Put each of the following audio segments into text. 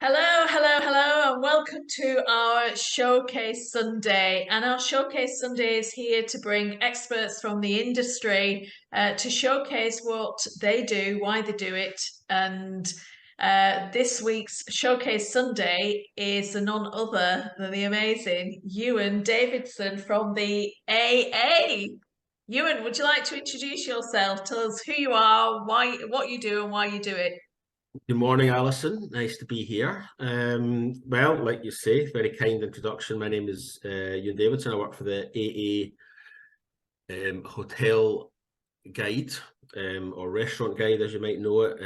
Hello, hello, hello, and welcome to our Showcase Sunday. And our Showcase Sunday is here to bring experts from the industry to showcase what they do, why they do it. And this week's Showcase Sunday is none other than the amazing Euan Davidson from the AA. Euan, would you like to introduce yourself? Tell us who you are, why, what you do, and why you do it. Good morning, Alison. Nice to be here. Well, like you say, very kind introduction. My name is Euan Davidson. I work for the AA Hotel Guide or Restaurant Guide, as you might know it.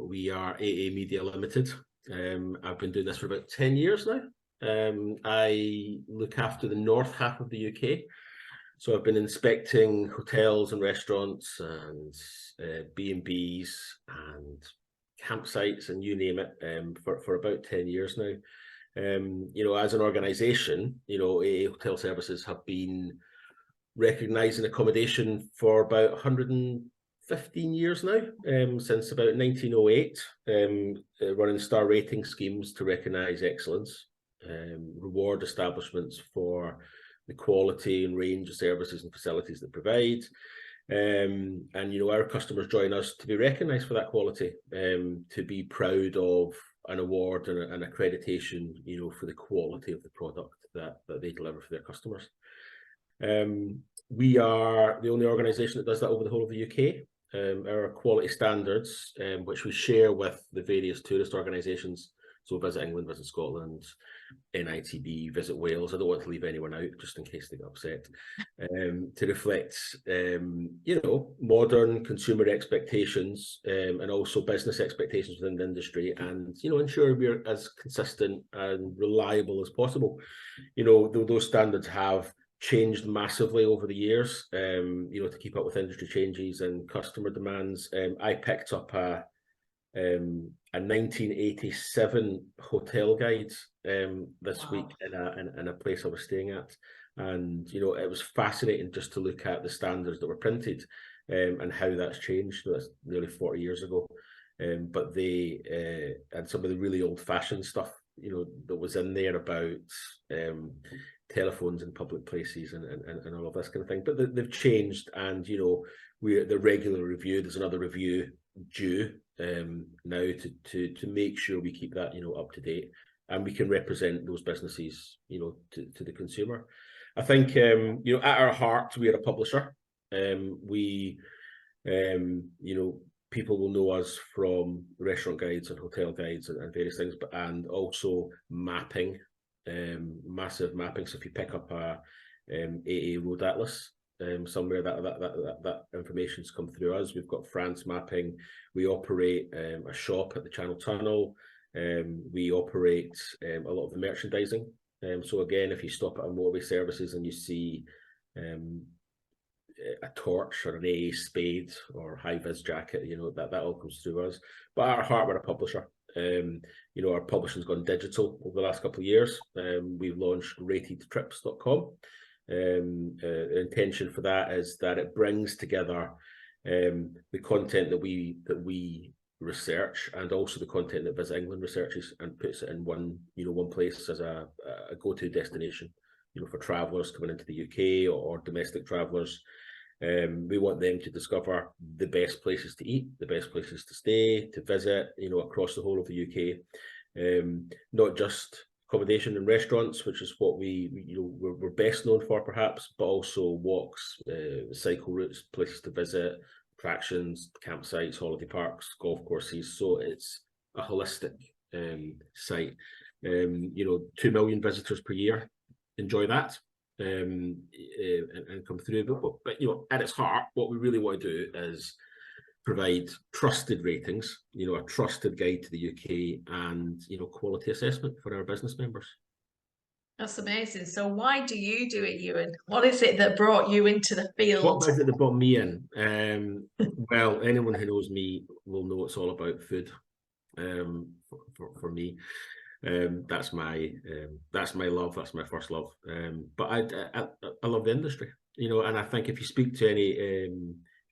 We are AA Media Limited. I've been doing this for about 10 years now. I look after the north half of the UK. So I've been inspecting hotels and restaurants and B&Bs and campsites and you name it for about 10 years now. As an organisation, AA Hotel Services have been recognising accommodation for about 115 years now, since about 1908, running star rating schemes to recognise excellence, reward establishments for the quality and range of services and facilities they provide. Our customers join us to be recognised for that quality, to be proud of an award and an accreditation, for the quality of the product that they deliver for their customers. We are the only organisation that does that over the whole of the UK. Our quality standards, which we share with the various tourist organisations, so Visit England, Visit Scotland, NITB, Visit Wales. I don't want to leave anyone out just in case they get upset. To reflect, modern consumer expectations and also business expectations within the industry, and ensure we're as consistent and reliable as possible. Those standards have changed massively over the years. To keep up with industry changes and customer demands. I picked up a 1987 hotel guide this week in a place I was staying at, and it was fascinating just to look at the standards that were printed and how that's changed. That's nearly 40 years ago, but they and some of the really old-fashioned stuff that was in there about telephones in public places and all of this kind of thing, but they've changed, and they're regularly reviewed. There's another review due now to make sure we keep that up to date, and we can represent those businesses to the consumer. I think at our heart we are a publisher. People will know us from restaurant guides and hotel guides and various things, and also mapping, massive mapping. So if you pick up a AA Road Atlas, somewhere that information's come through us. We've got France mapping. We operate a shop at the Channel Tunnel. We operate a lot of the merchandising. So again, if you stop at a motorway services and you see a torch or an AA spade or high-vis jacket, that all comes through us. But at our heart, we're a publisher. Our publishing's gone digital over the last couple of years. We've launched ratedtrips.com. Intention for that is that it brings together the content that we research, and also the content that Visit England researches, and puts it in one place as a go-to destination for travellers coming into the UK or domestic travellers. We want them to discover the best places to eat, the best places to stay, to visit, across the whole of the UK. Not just accommodation and restaurants, which is what we're best known for, perhaps, but also walks, cycle routes, places to visit, attractions, campsites, holiday parks, golf courses. So it's a holistic site. 2 million visitors per year enjoy that and come through. But at its heart, what we really want to do is provide trusted ratings, a trusted guide to the UK, and quality assessment for our business members. That's amazing. So why do you do it, Euan? What is it that brought you into the field? What is it that brought me in? Well, anyone who knows me will know it's all about food. For me, that's my love. That's my first love. But I love the industry, and I think if you speak to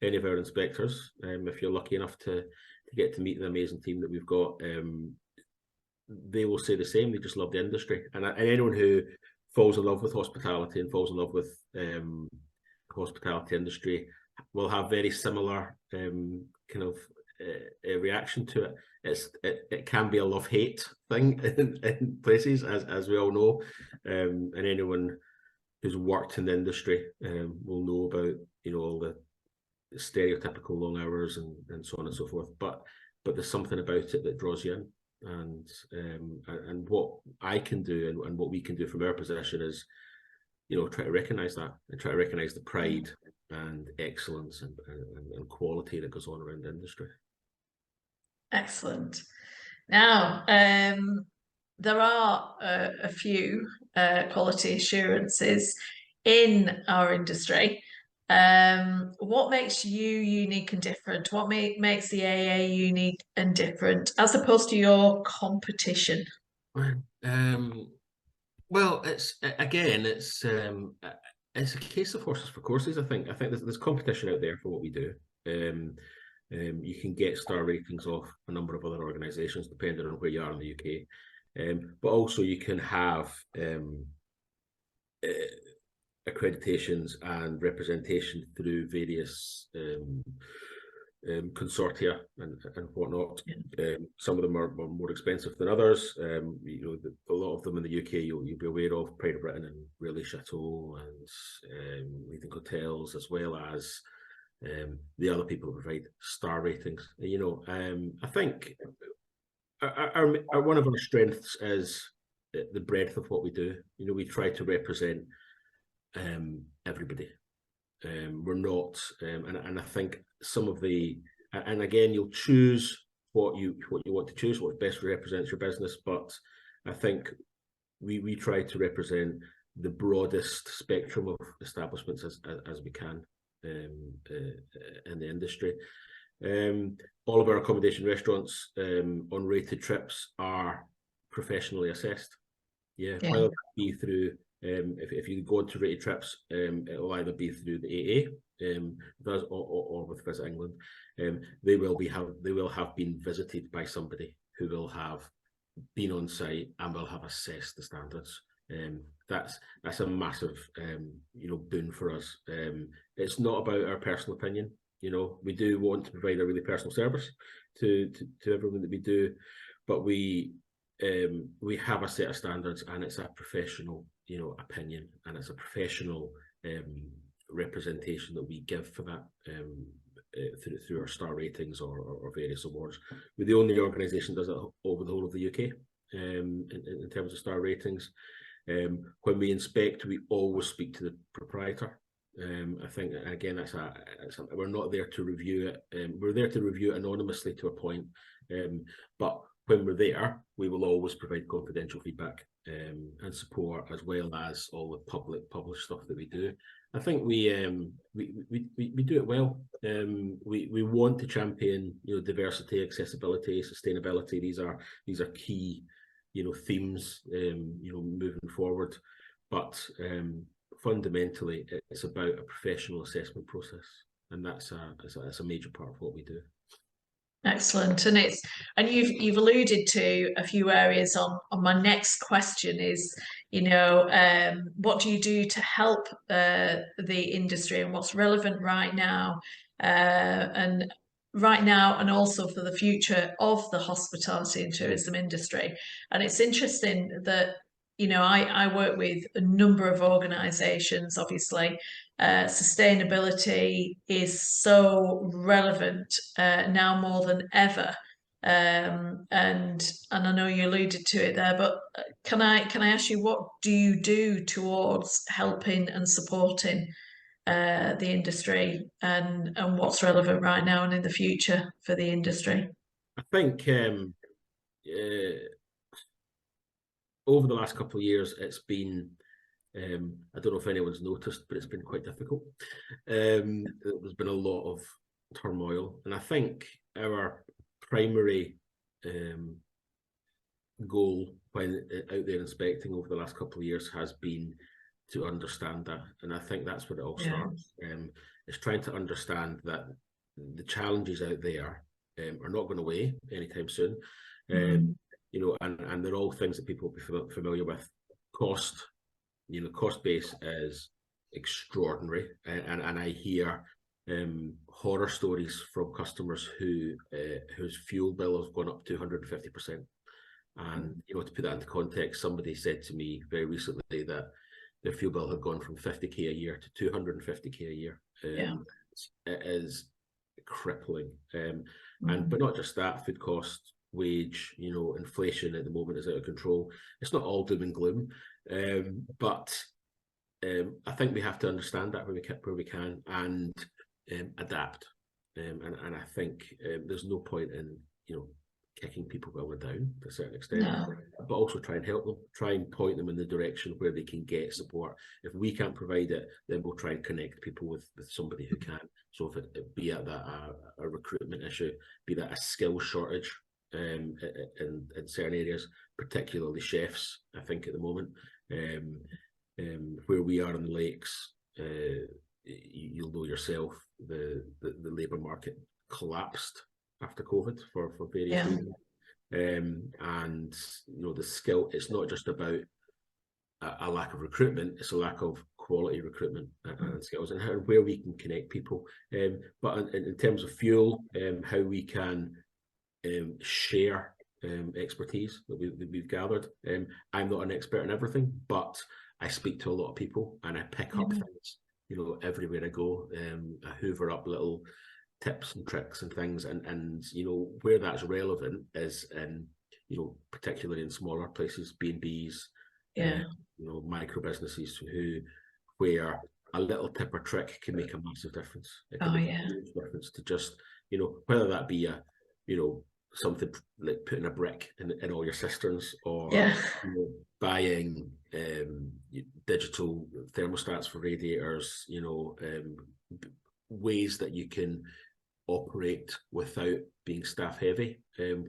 any of our inspectors, if you're lucky enough to get to meet the amazing team that we've got, they will say the same. They just love the industry, and anyone who falls in love with hospitality and falls in love with hospitality industry will have very similar kind of reaction to it. It can be a love-hate thing in places, as we all know, and anyone who's worked in the industry will know about, you know, all the stereotypical long hours and so on and so forth. But there's something about it that draws you in. And what I can do and what we can do from our position is, you know, try to recognise that and try to recognise the pride and excellence and quality that goes on around the industry. Excellent. Now, there are a few quality assurances in our industry. What makes you unique and different? What makes the AA unique and different as opposed to your competition? Well, it's a case of horses for courses. I think there's competition out there for what we do. You can get star ratings off a number of other organisations depending on where you are in the UK, but also you can have accreditations and representation through various consortia and whatnot. Some of them are more expensive than others. You know, a lot of them in the UK you'll be aware of: Pride of Britain and Rayleigh Chateau and leading hotels, as well as the other people who provide star ratings. You know, I think our one of our strengths is the breadth of what we do. You know, we try to represent everybody. We're not, and I think some of the, and again, you'll choose what you want to choose, what best represents your business. But I think we try to represent the broadest spectrum of establishments as we can in the industry. All of our accommodation restaurants on rated trips are professionally assessed. Whether that be through if you go into rated trips, it'll either be through the AA or with Visit England. They will have been visited by somebody who will have been on site and will have assessed the standards. That's a massive boon for us. It's not about our personal opinion. You know, we do want to provide a really personal service to everyone that we do, but we have a set of standards, and it's a professional opinion, and it's a professional representation that we give for that through our star ratings or various awards. We're the only organisation that does it over the whole of the UK in terms of star ratings. When we inspect, we always speak to the proprietor. I think, again, we're not there to review it. We're there to review it anonymously to a point, but when we're there, we will always provide confidential feedback and support, as well as all the published stuff that we do. I think we do it well. We want to champion diversity, accessibility, sustainability. These are key themes moving forward. But fundamentally, it's about a professional assessment process, and that's a major part of what we do. Excellent. And you've alluded to a few areas on my next question is, what do you do to help the industry, and what's relevant right now, and also for the future of the hospitality and tourism industry. And it's interesting that I work with a number of organisations. Obviously, sustainability is so relevant now more than ever, and I know you alluded to it there. But can I ask you, what do you do towards helping and supporting the industry, and what's relevant right now and in the future for the industry? I think over the last couple of years, it's been, I don't know if anyone's noticed, but it's been quite difficult. There's been a lot of turmoil, and I think our primary goal when out there inspecting over the last couple of years has been to understand that, and I think that's where it all starts. It's trying to understand that the challenges out there are not going away anytime soon. and they're all things that people will be familiar with. Cost, cost base is extraordinary, and I hear horror stories from customers whose fuel bill has gone up 250%. And to put that into context, somebody said to me very recently that their fuel bill had gone from 50k a year to 250k a year. It is crippling. But not just that, food cost, wage, inflation at the moment is out of control. It's not all doom and gloom, but I think we have to understand that where we can and adapt. And I think there's no point in kicking people while we're down to a certain extent, but also try and help them, try and point them in the direction where they can get support. If we can't provide it, then we'll try and connect people with somebody who can. So if it be that a recruitment issue, be that a skill shortage in certain areas, particularly chefs, I think at the moment, where we are in the lakes, you'll know yourself, the labour market collapsed after COVID for various reasons. And the skill, it's not just about a lack of recruitment, it's a lack of quality recruitment and skills, and where we can connect people. But in terms of fuel, how we can share expertise that we've gathered. I'm not an expert in everything, but I speak to a lot of people and I pick up things, everywhere I go. I hoover up little tips and tricks and things, and where that's relevant is in particularly in smaller places, B&Bs, micro businesses where a little tip or trick can make a massive difference. It can make a huge difference to just whether that be a something like putting a brick in all your cisterns, or buying digital thermostats for radiators, ways that you can operate without being staff heavy,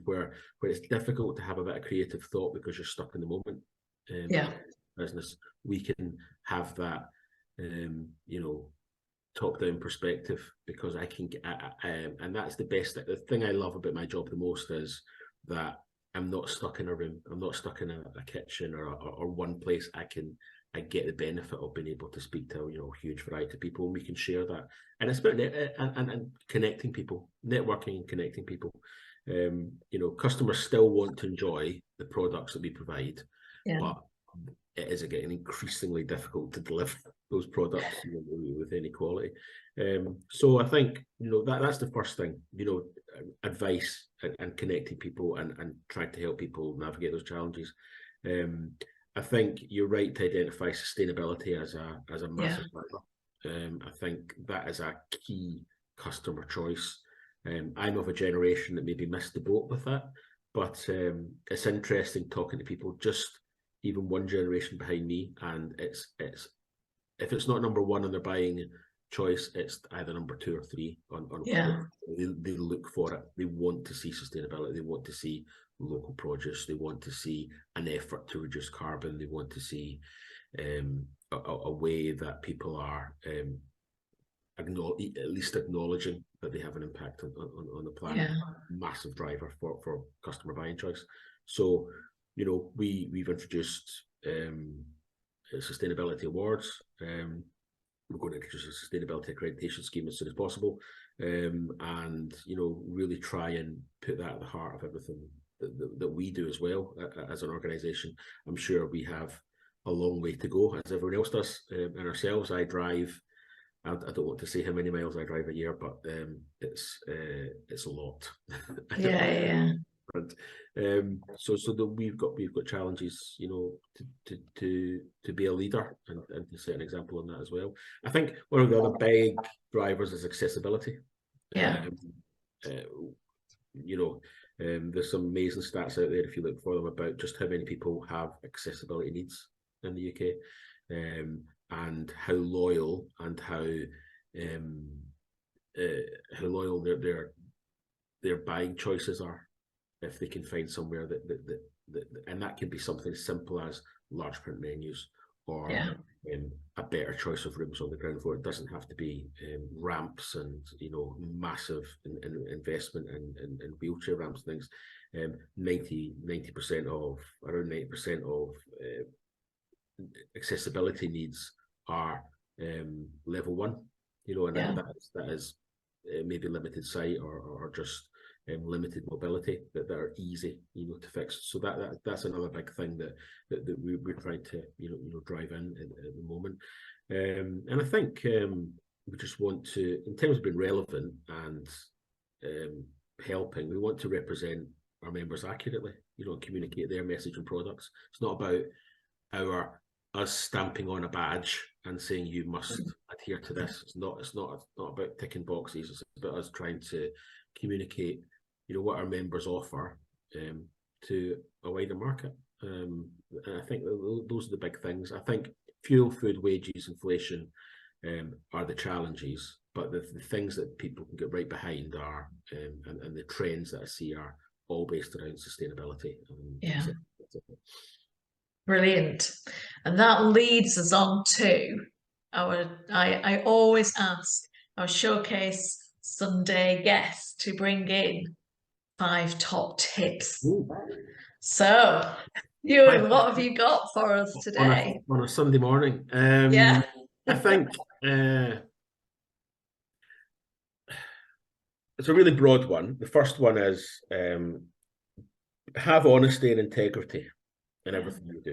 where it's difficult to have a bit of creative thought because you're stuck in the moment. Business, we can have that top down perspective, because I can and that's the best. The thing I love about my job the most is that I'm not stuck in a room, I'm not stuck in a kitchen or one place. I get the benefit of being able to speak to a huge variety of people, and we can share that. And it's about and connecting people, networking and connecting people. Customers still want to enjoy the products that we provide, but it is getting increasingly difficult to deliver those products with any quality. So I think that's the first thing. Advice and connecting people and trying to help people navigate those challenges. I think you're right to identify sustainability as a massive driver. I think that is a key customer choice. I'm of a generation that maybe missed the boat with that, but it's interesting talking to people just even one generation behind me, and it's if it's not number one on their buying choice, it's either number 2 or 3 on they look for it. They want to see sustainability, they want to see local produce, they want to see an effort to reduce carbon, they want to see a way that people are at least acknowledging that they have an impact on the planet. Massive driver for customer buying choice. So we've introduced sustainability awards. We're going to introduce a sustainability accreditation scheme as soon as possible, and really try and put that at the heart of everything that we do as well as an organisation. I'm sure we have a long way to go, as everyone else does, and ourselves. I drive. I don't want to say how many miles I drive a year, but it's a lot. So that we've got challenges, to be a leader and to set an example on that as well. I think one of the other big drivers is accessibility. There's some amazing stats out there if you look for them about just how many people have accessibility needs in the UK, and how loyal and how loyal their buying choices are if they can find somewhere that and that can be something as simple as large print menus, or a better choice of rooms on the ground floor. It doesn't have to be ramps and massive investment in wheelchair ramps and things. 90% of around 90% of accessibility needs are level 1. And that is maybe limited sight or just limited mobility that are easy to fix. So that's another big thing that we're trying to drive in at the moment. And I think we just want to, in terms of being relevant and helping, we want to represent our members accurately, and communicate their message and products. It's not about us stamping on a badge and saying you must adhere to this. It's not about ticking boxes. It's about us trying to communicate what our members offer to a wider market. And I think those are the big things. I think fuel, food, wages, inflation are the challenges, but the things that people can get right behind are and the trends that I see are all based around sustainability. Brilliant. And that leads us on to I always ask our Showcase Sunday guests to bring in 5 top tips. Ooh. So, Euan, what have you got for us today? On a Sunday morning? I think it's a really broad one. The first one is have honesty and integrity in everything you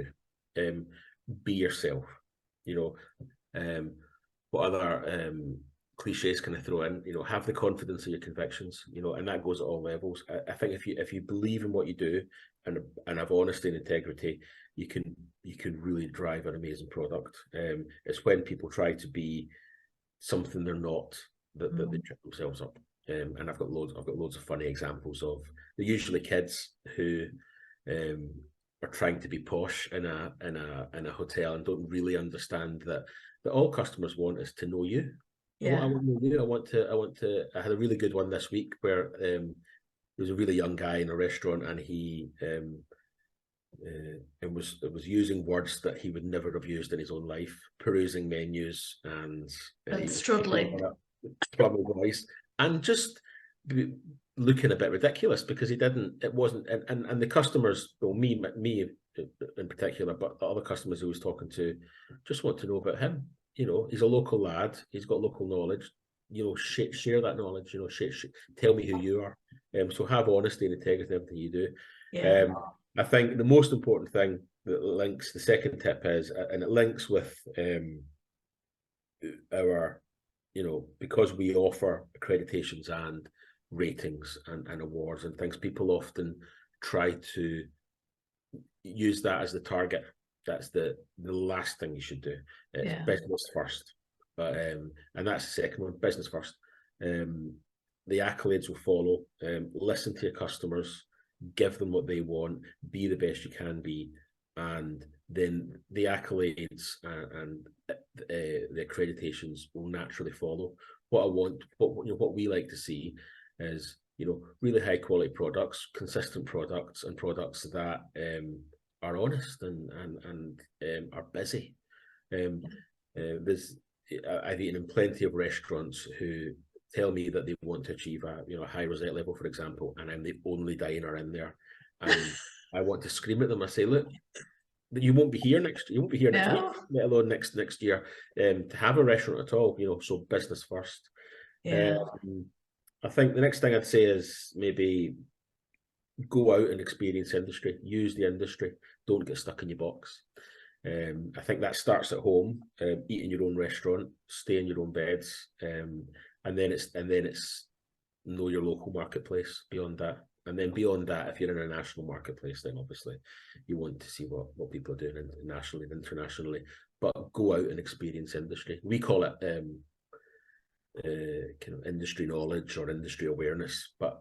do. Be yourself. What other cliches can I throw in? Have the confidence in your convictions. And that goes at all levels. I think if you believe in what you do and have honesty and integrity, you can really drive an amazing product. It's when people try to be something they're not that they trip themselves up. And I've got loads of funny examples of. They're usually kids who are trying to be posh in a hotel and don't really understand that all customers want is to know you. I want to know you. I had a really good one this week where there was a really young guy in a restaurant and he was using words that he would never have used in his own life, perusing menus and struggling, plumbing voice, and just looking a bit ridiculous because it wasn't, and the customers, well, me in particular, but the other customers he was talking to just want to know about him. He's a local lad, he's got local knowledge, share that knowledge, tell me who you are. So have honesty and integrity in everything you do. I think the most important thing that links, the second tip is, and it links with our, because we offer accreditations and ratings and awards and things, people often try to use that as the target. That's the last thing you should do. It's business first. And that's the second one, business first. The accolades will follow. Listen to your customers, give them what they want, be the best you can be, and then the accolades and the accreditations will naturally follow. What we like to see is really high quality products, consistent products, and products that are honest and are busy. I've eaten in plenty of restaurants who tell me that they want to achieve a high rosette level, for example, and I'm the only diner in there, and I want to scream at them. I say, look, you won't be here next. You won't be here next week, let alone next year, to have a restaurant at all. So business first. I think the next thing I'd say is maybe go out and experience industry. Use the industry. Don't get stuck in your box. I think that starts at home. Eat in your own restaurant. Stay in your own beds. And then it's know your local marketplace. Beyond that, and then beyond that, if you're in a national marketplace, then obviously you want to see what people are doing nationally and internationally. But go out and experience industry. We call it kind of industry knowledge or industry awareness, but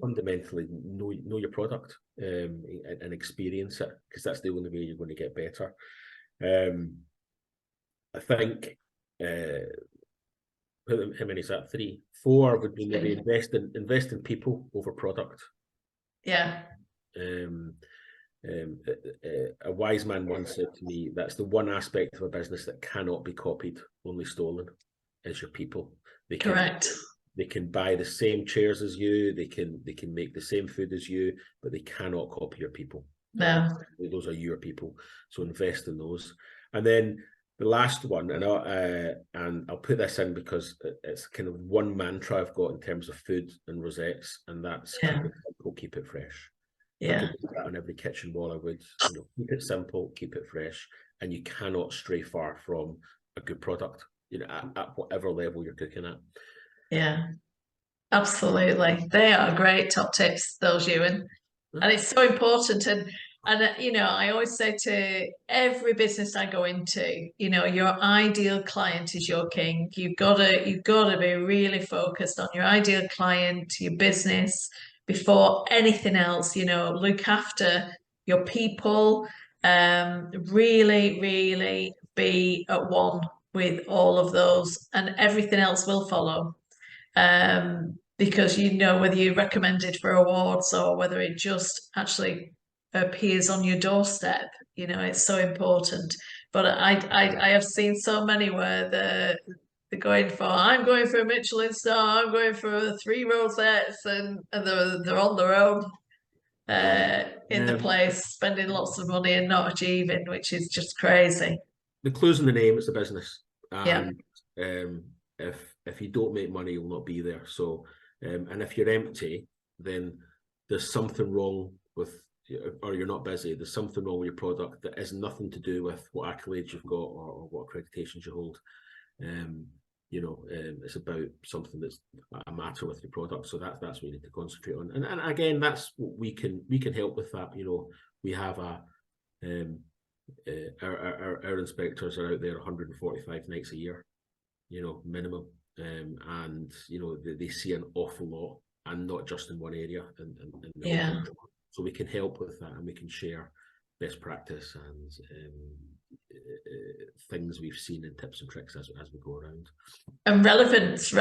fundamentally know your product and experience it, because that's the only way you're going to get better. I think how many is that? 3, 4 would be maybe invest in people over product. A wise man once said to me, that's the one aspect of a business that cannot be copied, only stolen, is your people. Correct. They can buy the same chairs as you, they can make the same food as you, but they cannot copy your people. No. Those are your people. So invest in those. And then the last one, and I'll put this in because it's kind of one mantra I've got in terms of food and rosettes, and that's keep it simple, keep it fresh. Yeah. I could put that on every kitchen wall I would. Keep it simple, keep it fresh, and you cannot stray far from a good product, at whatever level you're cooking at. Yeah, absolutely. They are great top tips, those, Euan. And it's so important. And I always say to every business I go into, your ideal client is your king. You've got to be really focused on your ideal client, your business, before anything else. Look after your people. Really, really be at one with all of those, and everything else will follow. Because whether you're recommended for awards or whether it just actually appears on your doorstep, it's so important. But I have seen so many where they're going for, I'm going for a Michelin star, I'm going for 3 rosettes, and they're on their own in the place, spending lots of money and not achieving, which is just crazy. The clue's in the name, it's the business. And if you don't make money, you'll not be there. So, and if you're empty, then there's something wrong with, or you're not busy. There's something wrong with your product that has nothing to do with what accolades you've got or what accreditations you hold. It's about something that's a matter with your product. So that's what you need to concentrate on. And again, that's what we can help with that. We have our inspectors are out there 145 nights a year, minimum. And they see an awful lot, and not just in one area. And so we can help with that, and we can share best practice and things we've seen and tips and tricks as we go around. And relevance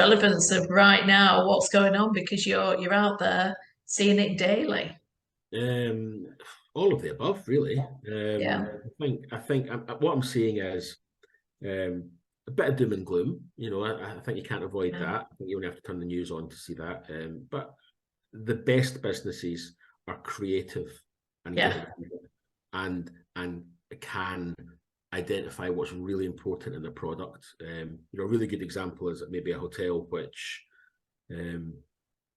of right now, what's going on, because you're out there seeing it daily. All of the above, really. I think what I'm seeing is a bit of doom and gloom. I think you can't avoid that. I think you only have to turn the news on to see that. But the best businesses are creative and can identify what's really important in their product. A really good example is maybe a hotel which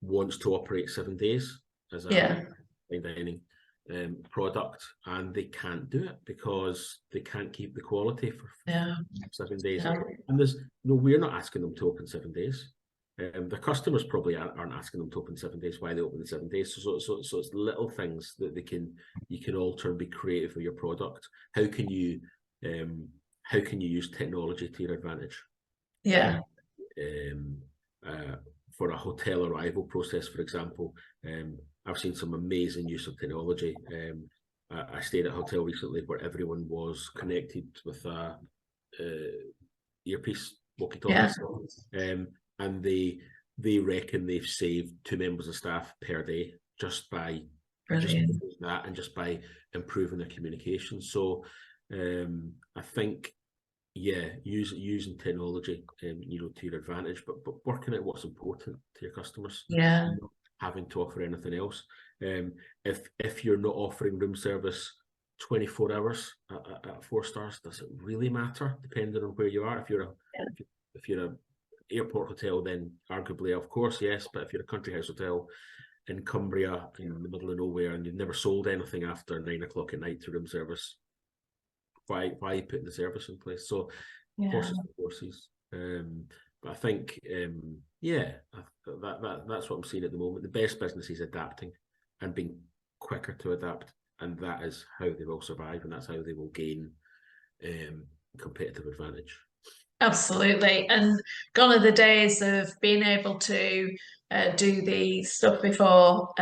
wants to operate 7 days as a fine dining product, and they can't do it because they can't keep the quality for 7 days. And there's we're not asking them to open 7 days. The customers probably aren't asking them to open 7 days. Why they open in 7 days? So it's little things that you can alter and be creative with your product. How can you use technology to your advantage? For a hotel arrival process, for example, I've seen some amazing use of technology. I stayed at a hotel recently where everyone was connected with a earpiece, walkie-talkie, and they reckon they've saved 2 members of staff per day just by that and just by improving their communication. So I think using technology to your advantage, but working out what's important to your customers. Not having to offer anything else. If you're not offering room service 24 hours at 4 stars, does it really matter? Depending on where you are. If you're a airport hotel, then arguably, of course, yes. But if you're a country house hotel in Cumbria, in the middle of nowhere, and you've never sold anything after 9 o'clock at night to room service, why are you putting the service in place? So horses for horses. But I think that's what I'm seeing at the moment. The best business is adapting and being quicker to adapt, and that is how they will survive, and that's how they will gain competitive advantage. Absolutely. And gone are the days of being able to do the stuff before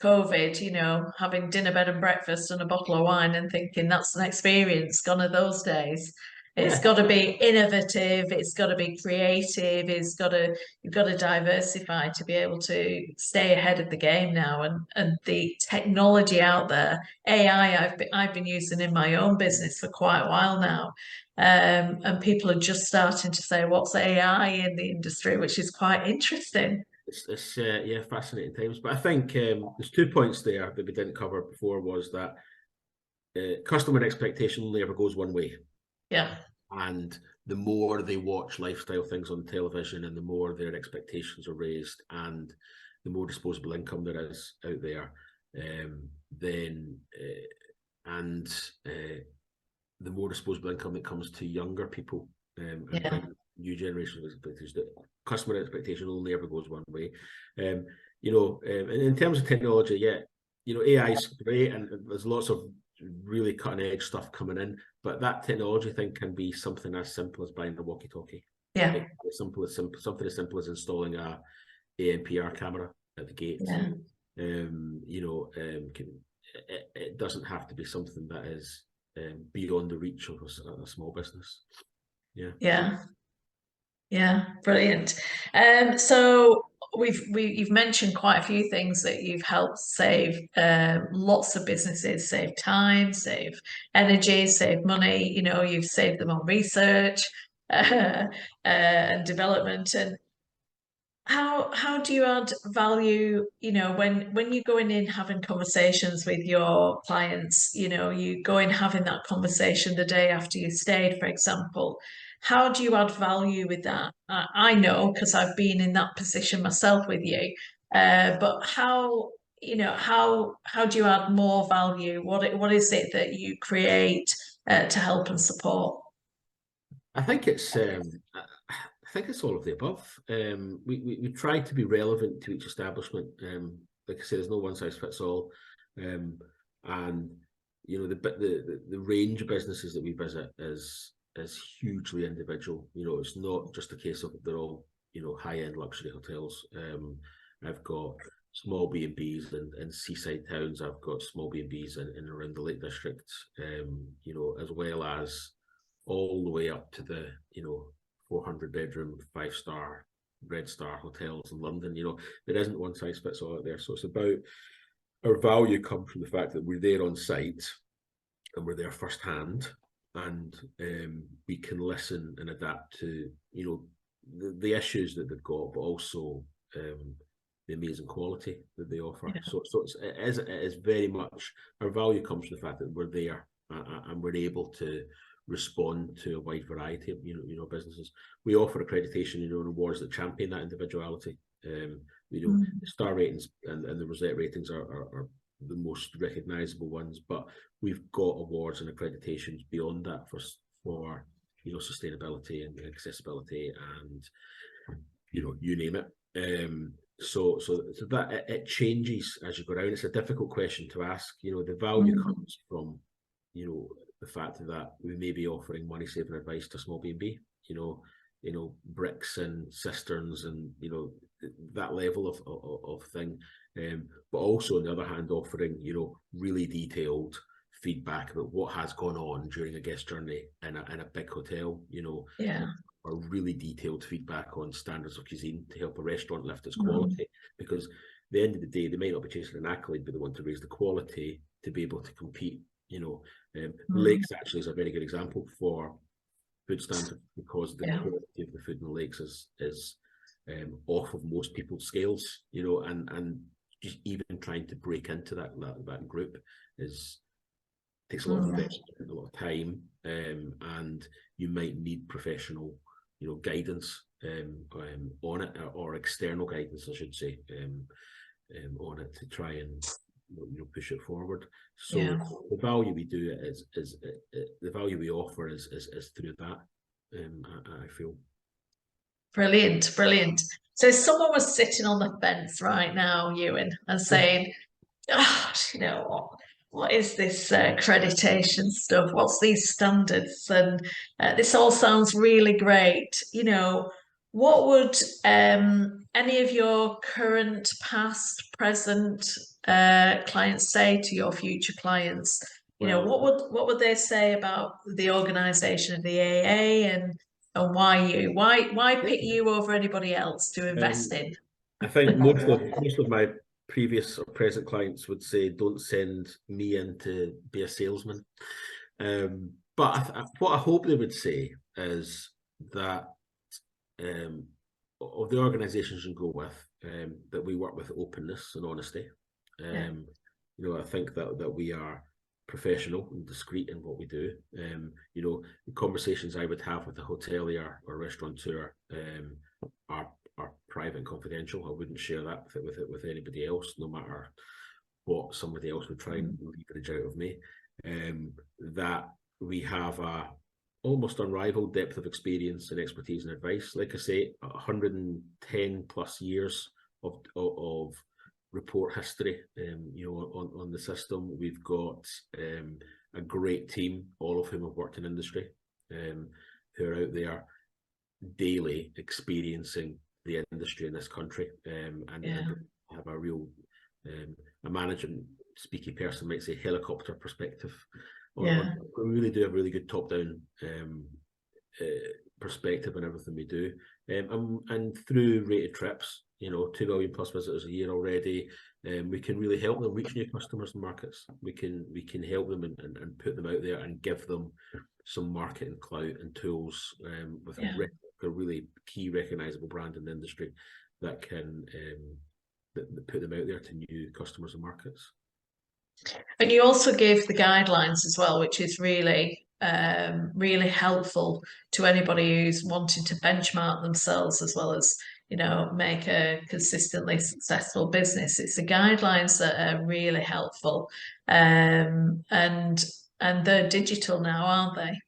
COVID, having dinner, bed and breakfast and a bottle of wine and thinking that's an experience. Gone are those days. It's got to be innovative. It's got to be creative. You've got to diversify to be able to stay ahead of the game now. And the technology out there, AI, I've been using in my own business for quite a while now. And people are just starting to say, what's AI in the industry, which is quite interesting. It's yeah, fascinating times. But I think there's 2 points there that we didn't cover before. Was that customer expectation only ever goes one way. Yeah. And the more they watch lifestyle things on television, and the more their expectations are raised, and the more disposable income there is out there, then and the more disposable income that comes to younger people, and new generations of expectations. The customer expectation only ever goes one way. And in terms of technology, yeah, AI is great, and there's lots of really cutting edge stuff coming in, but that technology thing can be something as simple as buying a walkie-talkie. Yeah. Something as simple as installing a ANPR camera at the gate. Yeah. It doesn't have to be something that is beyond the reach of a small business. Yeah, brilliant. So you've mentioned quite a few things that you've helped save lots of businesses, save time, save energy, save money. You've saved them on research and development. And how do you add value, when you're going in having conversations with your clients, you go in having that conversation the day after you stayed, for example. How do you add value with that? I know because I've been in that position myself with you. But how do you add more value? What is it that you create to help and support? I think it's all of the above. We try to be relevant to each establishment. Like I say, there's no one size fits all, and the range of businesses that we visit is hugely individual. It's not just a case of they're all high end luxury hotels. I've got small B&Bs in seaside towns. I've got small B&Bs in around the Lake District. As well as all the way up to the 400 bedroom 5-star Red Star hotels in London. There isn't one size fits all out there. So it's about, our value comes from the fact that we're there on site and we're there firsthand, and we can listen and adapt to the issues that they've got, but also the amazing quality that they offer. Yeah. So it is very much, our value comes from the fact that we're there and we're able to respond to a wide variety of businesses. We offer accreditation, and awards that champion that individuality. Star ratings and the Rosette ratings are the most recognisable ones, but we've got awards and accreditations beyond that for sustainability and accessibility and you name it. So that it changes as you go around. It's a difficult question to ask. The value comes from the fact that we may be offering money saving advice to small B&B, bricks and cisterns and that level of thing, but also on the other hand offering really detailed feedback about what has gone on during a guest journey in a big hotel, or really detailed feedback on standards of cuisine to help a restaurant lift its quality, because at the end of the day they might not be chasing an accolade, but they want to raise the quality to be able to compete. Lakes actually is a very good example for food standards, because the quality of the food in the lakes is off of most people's scales, and just even trying to break into that group takes a lot of investment, a lot of time, and you might need professional guidance on it, or external guidance I should say, on it to try and push it forward. So the value we do is the value we offer is through that. I feel. Brilliant. So if someone was sitting on the fence right now, Euan, and saying, what is this accreditation stuff? What's these standards? And this all sounds really great. What would any of your current, past, present clients say to your future clients? You know, Well, what would they say about the organisation of the AA and why pick you over anybody else to invest in? I think most of my previous or present clients would say, don't send me in to be a salesman. But what I hope they would say is that of the organisations you go with, that we work with openness and honesty. Yeah. You know, I think that we are professional and discreet in what we do. You know, the conversations I would have with a hotelier or restaurateur are private and confidential. I wouldn't share that with anybody else, no matter what somebody else would try and leverage out of me. That we have a almost unrivaled depth of experience and expertise and advice. Like I say, 110 plus years of report history, you know, on the system. We've got a great team, all of whom have worked in industry, who are out there daily experiencing the industry in this country, and have a real a management speaky person might say helicopter perspective. We really do have a really good top-down perspective on everything we do, and through rated trips, you know, 2 million plus visitors a year already, we can really help them reach new customers and markets. We can help them and put them out there and give them some marketing clout and tools, with a really key recognisable brand in the industry that can that put them out there to new customers and markets. And you also give the guidelines as well, which is really really helpful to anybody who's wanting to benchmark themselves as well as, you know, make a consistently successful business. It's the guidelines that are really helpful, and they're digital now, aren't they?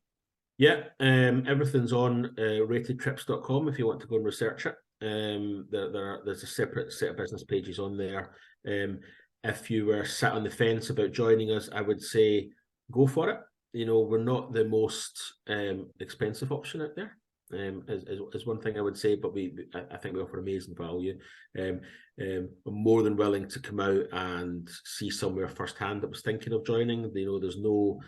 Yeah, everything's on ratedtrips.com if you want to go and research it. There's a separate set of business pages on there. If you were sat on the fence about joining us, I would say go for it. You know, we're not the most expensive option out there, is one thing I would say, but I think we offer amazing value. I'm more than willing to come out and see somewhere firsthand that was thinking of joining. You know, there's no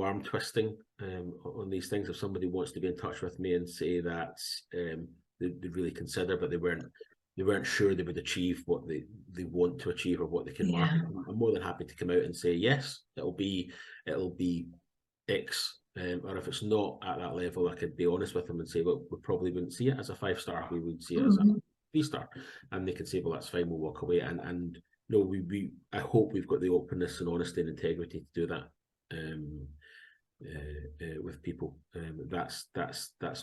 arm twisting on these things. If somebody wants to get in touch with me and say that they really consider, but they weren't sure they would achieve what they want to achieve or what they can market, I'm more than happy to come out and say, yes, it'll be X. Or if it's not at that level, I could be honest with them and say, well, we probably wouldn't see it as a 5-star. We would see it as a 3-star. And they can say, well, that's fine, we'll walk away. And you know, I hope we've got the openness and honesty and integrity to do that with people. That's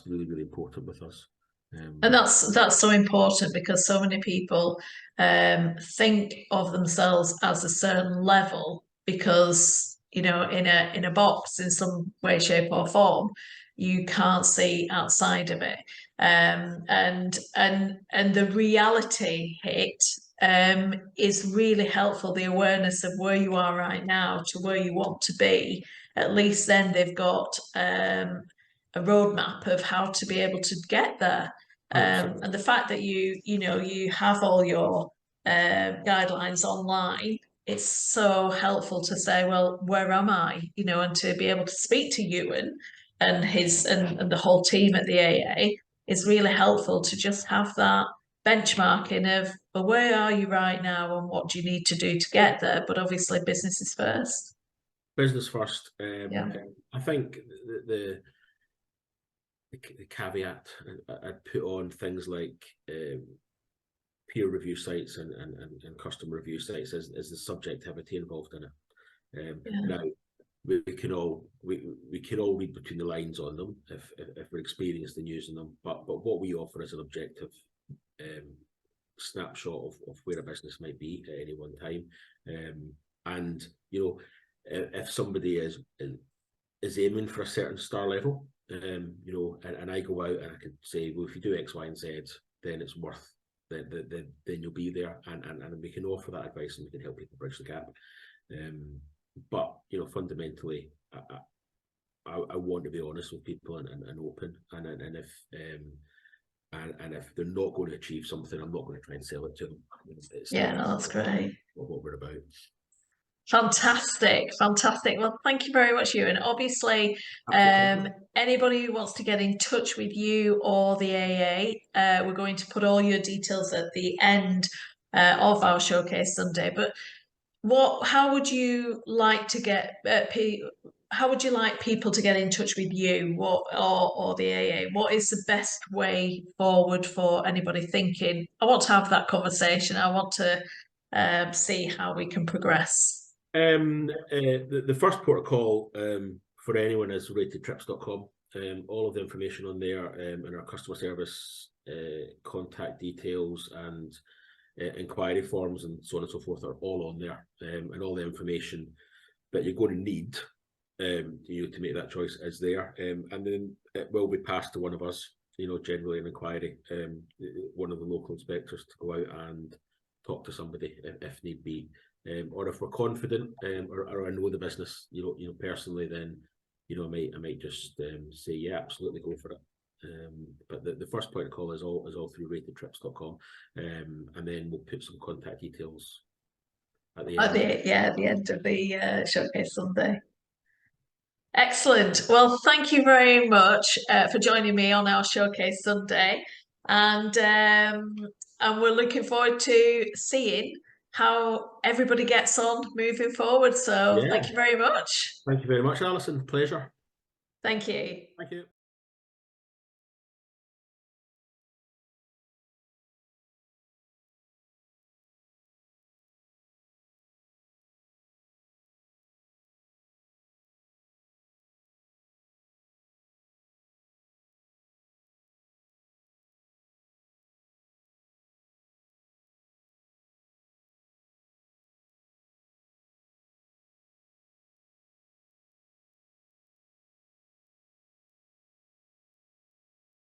really, really important with us. And that's so important because so many people think of themselves as a certain level because, you know, in a box in some way, shape, or form, you can't see outside of it. And the reality hit is really helpful. The awareness of where you are right now to where you want to be. At least then they've got a roadmap of how to be able to get there. And the fact that you have all your guidelines online, it's so helpful to say, well, where am I? You know, and to be able to speak to Euan and and the whole team at the AA is really helpful to just have that benchmarking of, well, where are you right now and what do you need to do to get there? But obviously business is first. Business first. I think the caveat I'd put on things like peer review sites and custom review sites is the subjectivity involved in it. Now we can all read between the lines on them if we're experienced in using them, but what we offer is an objective snapshot of where a business might be at any one time, and you know, if somebody is aiming for a certain star level, you know, and I go out and I could say, well, if you do X, Y, and Z, then it's worth, then you'll be there, and we can offer that advice and we can help people bridge the gap. But you know, fundamentally, I want to be honest with people and open, and if they're not going to achieve something, I'm not going to try and sell it to them. No, that's great. What we're about. Fantastic, fantastic. Well, thank you very much, Euan. Obviously, Absolutely. anybody who wants to get in touch with you or the AA, we're going to put all your details at the end of our Showcase Sunday. But how would you like to get how would you like people to get in touch with you, or the AA? What is the best way forward for anybody thinking, I want to have that conversation, I want to see how we can progress? The first port of call for anyone is ratedtrips.com. All of the information on there and our customer service contact details and inquiry forms and so on and so forth are all on there, and all the information that you're going to need to make that choice is there, and then it will be passed to one of us, generally an inquiry, one of the local inspectors, to go out and talk to somebody if need be, or if we're confident, or I know the business, personally, then I might just say, yeah, absolutely, go for it. But the first point of call is all through ratedtrips.com, and then we'll put some contact details at the end. At the end of the Showcase Sunday. Excellent. Well, thank you very much for joining me on our Showcase Sunday, and we're looking forward to seeing how everybody gets on moving forward. So, Yeah. thank you very much. Thank you very much, Alison. Pleasure. Thank you. Thank you.